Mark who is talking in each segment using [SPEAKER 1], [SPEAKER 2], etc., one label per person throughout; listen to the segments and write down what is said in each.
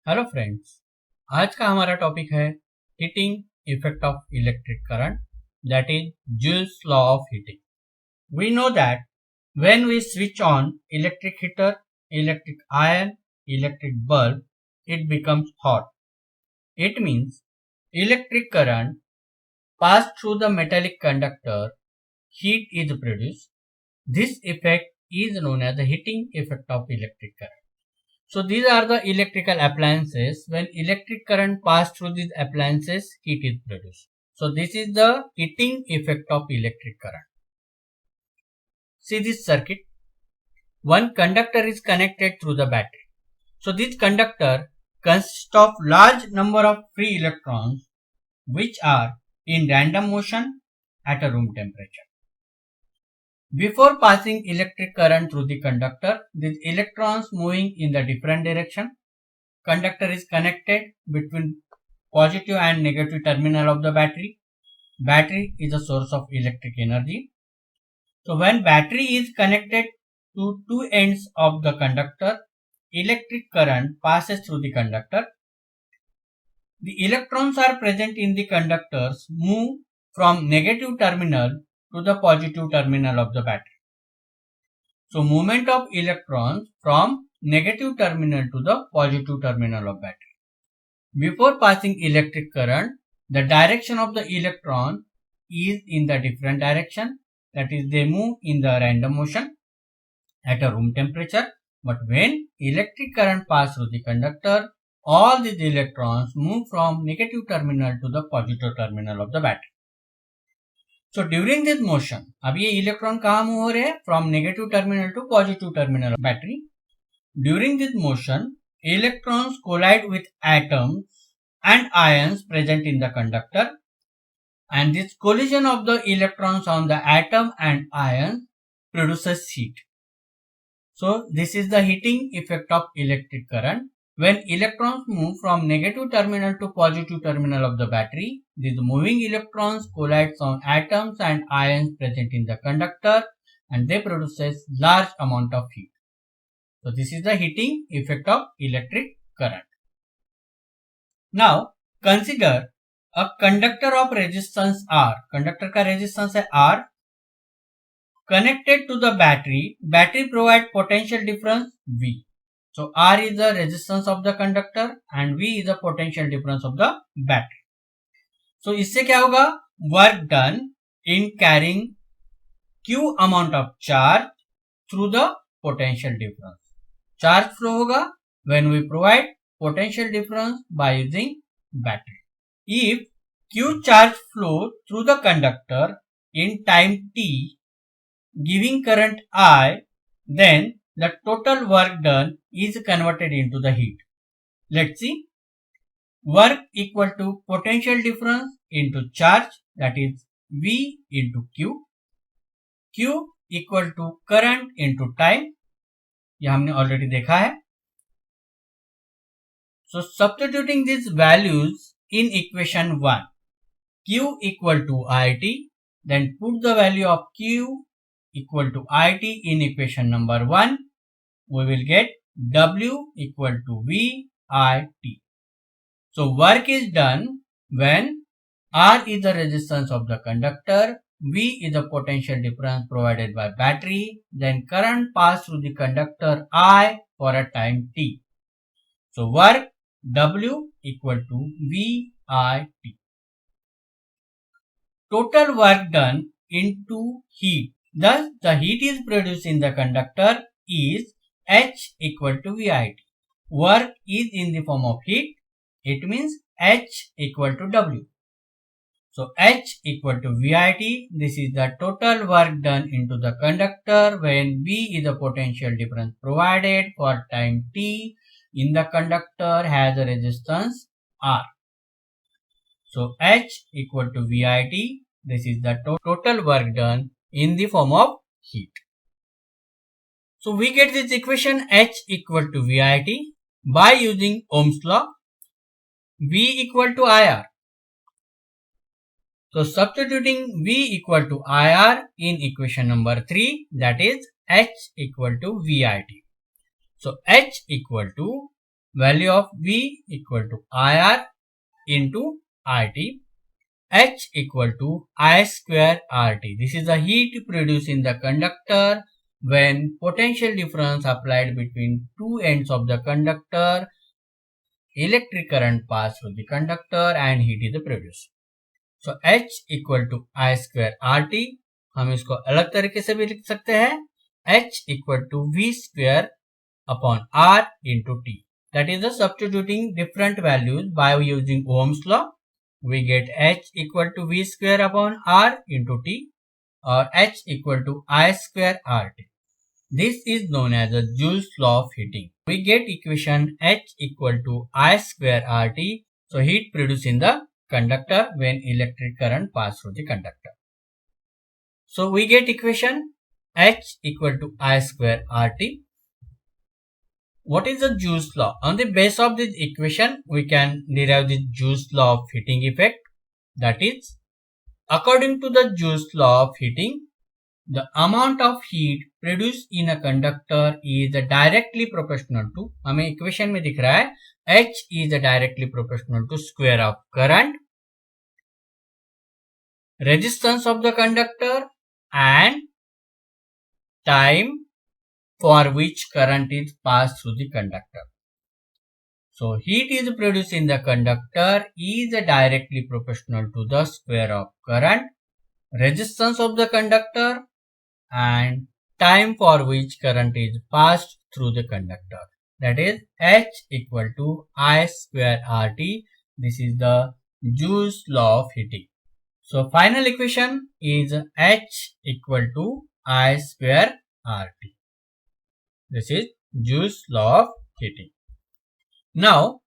[SPEAKER 1] Hello friends, आज का हमारा टॉपिक है heating effect of electric current, that is Joule's law of heating. We know that when we switch on electric heater, electric iron, electric bulb, it becomes hot. It means electric current pass through the metallic conductor, heat is produced. This effect is known as the heating effect of electric current. So these are the electrical appliances. When electric current pass through these appliances, heat is produced. So this is the heating effect of electric current. See this circuit. One conductor is connected through the battery. So this conductor consists of large number of free electrons which are in random motion at a room temperature. Before passing electric current through the conductor, these electrons moving in the different direction. Conductor is connected between positive and negative terminal of the battery. Battery is a source of electric energy. So when battery is connected to two ends of the conductor, electric current passes through the conductor. The electrons are present in the conductors move from negative terminal to the positive terminal of the battery. So movement of electrons from negative terminal to the positive terminal of battery. Before passing electric current, the direction of the electron is in the different direction, that is they move in the random motion at a room temperature. But when electric current passes through the conductor, all these electrons move from negative terminal to the positive terminal of the battery. So during this motion, अब ये electron कहाँ move हो रहे हैं? From negative terminal to positive terminal of battery. During this motion, electrons collide with atoms and ions present in the conductor, and this collision of the electrons on the atom and ion produces heat. So this is the heating effect of electric current. When electrons move from negative terminal to positive terminal of the battery, these moving electrons collide on atoms and ions present in the conductor, and they produces large amount of heat. So this is the heating effect of electric current. Now consider a conductor of resistance R. Conductor का resistance है R. Connected to the battery. Battery provide potential difference V. So R is the resistance of the conductor and V is the potential difference of the battery. So इससे क्या होगा? Work done in carrying Q amount of charge through the potential difference. Charge flow होगा when we provide potential difference by using battery. If Q charge flow through the conductor in time t giving current I, then the total work done is converted into the heat. Let's see. Work equal to potential difference into charge, that is V into Q. Q equal to current into time. ये हमने already देखा है. So substituting these values in equation 1, Q equal to IT, then put the value of Q equal to IT in equation number 1, we will get W equal to VIT. So work is done when R is the resistance of the conductor, V is the potential difference provided by battery, then current pass through the conductor I for a time t. So work W equal to VIT. Total work done into heat. Thus the heat is produced in the conductor is H equal to VIT. Work is in the form of heat. It means H equal to W. So H equal to VIT. This is the total work done into the conductor when V is the potential difference provided for time t in the conductor has a resistance R. So H equal to VIT. This is the total work done in the form of heat. So we get this equation H equal to VIT by using Ohm's law. V equal to IR. So substituting V equal to IR in equation number 3, that is H equal to VIT. So H equal to value of V equal to IR into RT, H equal to I square RT. This is the heat produced in the conductor when potential difference applied between two ends of the conductor, electric current pass through the conductor and heat is produced. So H equal to I square RT. हम इसको अलग तरीके से भी लिख सकते हैं, H equal to V square upon R into T. That is the substituting different values by using Ohm's law. We get H equal to V square upon R into T or H equal to I square RT. This is known as the Joule's law of heating. We get equation H equal to I square RT. So heat produced in the conductor when electric current pass through the conductor. So we get equation H equal to I square RT. What is the Joule's law? On the base of this equation, we can derive the Joule's law of heating effect. That is, according to the Joule's law of heating, the amount of heat produced in a conductor is directly proportional to, हमें equation में दिख रहा है, H is directly proportional to square of current, resistance of the conductor and time for which current is passed through the conductor. So heat is produced in the conductor is directly proportional to the square of current, resistance of the conductor and time for which current is passed through the conductor. That is H equal to I square RT. This is the Joule's law of heating. So final equation is H equal to I square RT. This is Joule's law of heating. Now,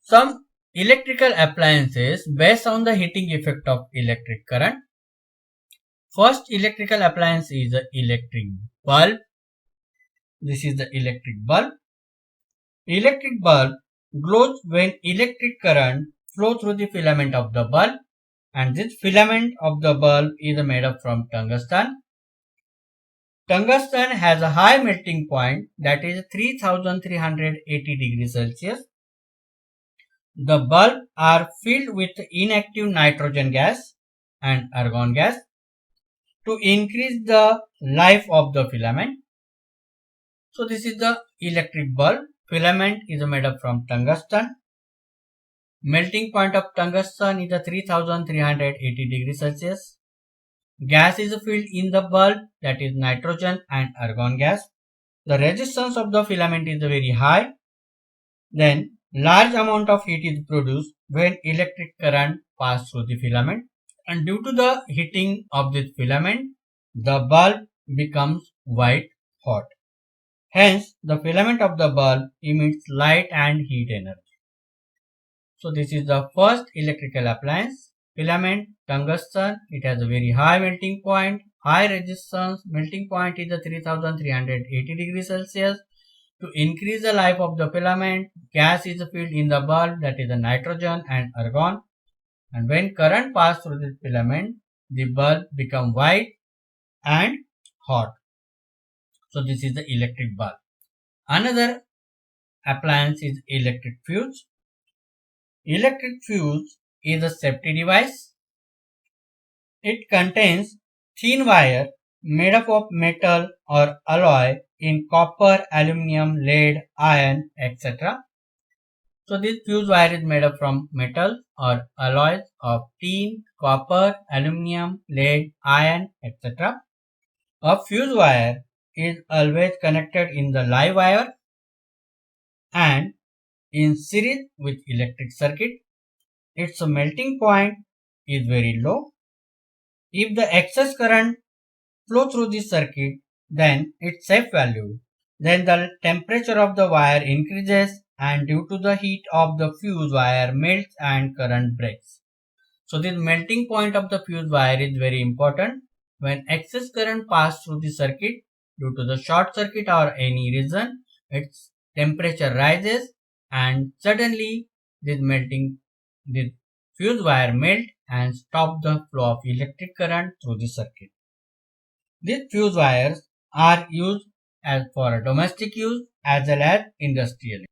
[SPEAKER 1] some electrical appliances based on the heating effect of electric current. First electrical appliance is the electric bulb. This is the electric bulb. Electric bulb glows when electric current flows through the filament of the bulb, and this filament of the bulb is made up from tungsten. Tungsten has a high melting point, that is 3380 degrees Celsius. The bulbs are filled with inactive nitrogen gas and argon gas to increase the life of the filament. So this is the electric bulb. Filament is made up from tungsten. Melting point of tungsten is 3380 degrees Celsius. Gas is filled in the bulb, that is nitrogen and argon gas. The resistance of the filament is very high. Then large amount of heat is produced when electric current passes through the filament, and due to the heating of this filament, the bulb becomes white hot. Hence, the filament of the bulb emits light and heat energy. So this is the first electrical appliance. Filament, tungsten, it has a very high melting point, high resistance, melting point is 3380 degrees Celsius. To increase the life of the filament, gas is filled in the bulb, that is the nitrogen and argon. And when current passes through the filament, the bulb becomes white and hot. So this is the electric bulb. Another appliance is electric fuse. Electric fuse is a safety device. It contains thin wire made up of metal or alloy in copper, aluminum, lead, iron, etc. So this fuse wire is made up from metal or alloys of tin, copper, aluminum, lead, iron, etc. A fuse wire is always connected in the live wire and in series with electric circuit. Its melting point is very low. If the excess current flow through the circuit, then its safe value. Then the temperature of the wire increases, and due to the heat of the fuse wire melts and current breaks. So this melting point of the fuse wire is very important. When excess current passes through the circuit due to the short circuit or any reason, its temperature rises and suddenly this fuse wire melt and stop the flow of electric current through the circuit. These fuse wires are used as for domestic use as well as industrial.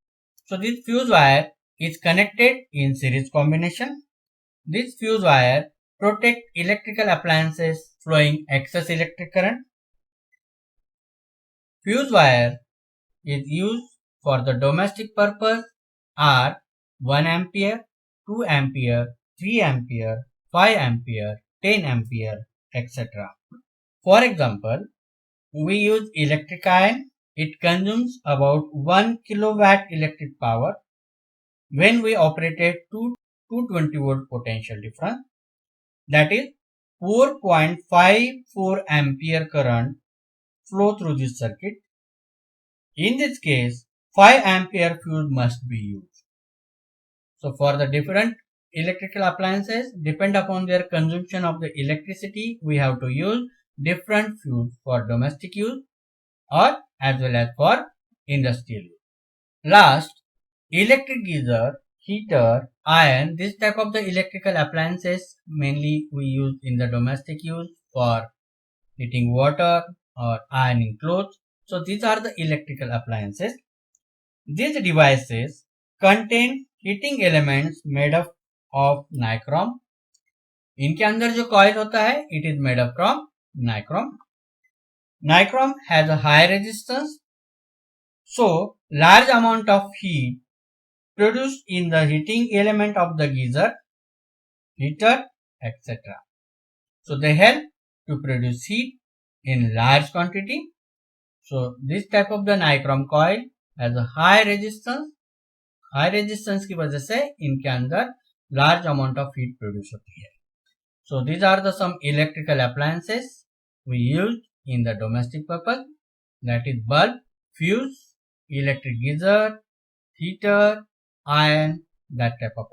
[SPEAKER 1] So this fuse wire is connected in series combination. This fuse wire protects electrical appliances flowing excess electric current. Fuse wire is used for the domestic purpose are 1 ampere, 2 ampere, 3 ampere, 5 ampere, 10 ampere, etc. For example, we use electric iron. It consumes about 1 kilowatt electric power. When we operated 220 volt potential difference, that is 4.54 ampere current flow through this circuit. In this case, 5 ampere fuse must be used. So for the different electrical appliances, depend upon their consumption of the electricity, we have to use different fuse for domestic use or as well as for industrial use. Last, electric geyser, heater, iron, this type of the electrical appliances mainly we use in the domestic use for heating water or ironing clothes. So these are the electrical appliances. These devices contain heating elements made up of nichrome. इनके अंदर जो coil होता है, it is made up from nichrome. Nichrome has a high resistance, so large amount of heat produced in the heating element of the geyser, heater, etc. So they help to produce heat in large quantity. So this type of the nichrome coil has a high resistance. High resistance की वजह से इनके अंदर large amount of heat produce होती है. So these are the some electrical appliances we use in the domestic purpose, that is bulb, fuse, electric geyser, heater, iron, that type of